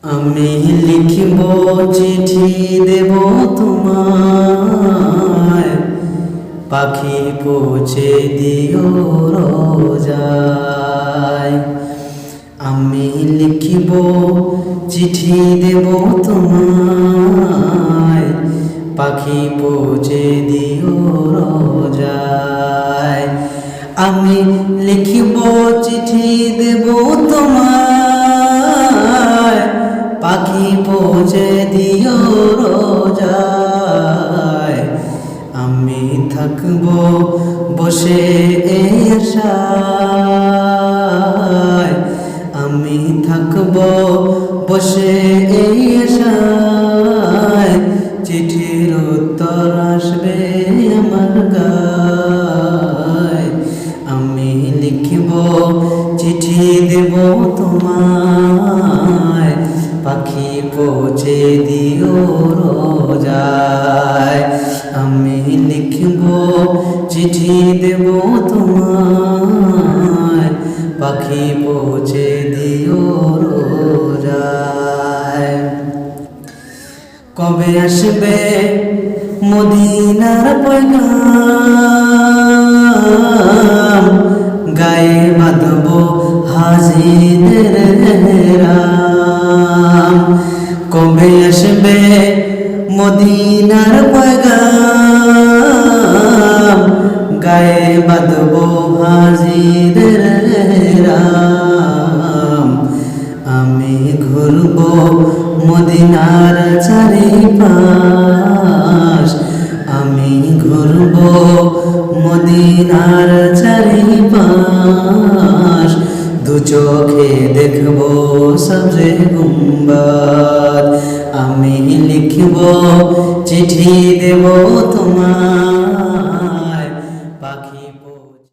আমি লিখিব চিঠি দেব তোমায়, পাখি পৌঁছে দিও রোজায়। আমি লিখিব চিঠি দেব তোমায়, পাখি পৌঁছে দিও রোজায়। আমি লিখিব চিঠি দেব তোমায়, পাখি পৌঁছে দিও রোজায়। আমি থাকব বসে এই আশায়, আমি থাকব বসে এই আশায়। চিঠির উত্তর আসবে আমার গায়। আমি লিখিব চিঠি দেব তোমায়, পাখি পৌঁছে দিও রোজায়। আমি লিখিব চিঠি দেব তোমায়, পাখি পৌঁছে দিও রোজায়। কবে আসবে মদিনার পয়গাম, গায়ে বাঁধব হাজিদের রাম। কবে আসবে মদিনার পয়গাম, গায়ে বাঁধব হাজিদের রাম। আমি ঘুরব মদিনার চারিপাশ, আমি ঘুরব মদিনার চারিপাশ। দু চোখে দেখব সবজে গুম্বাদ। আমি লিখব চিঠি দেব তোমায়,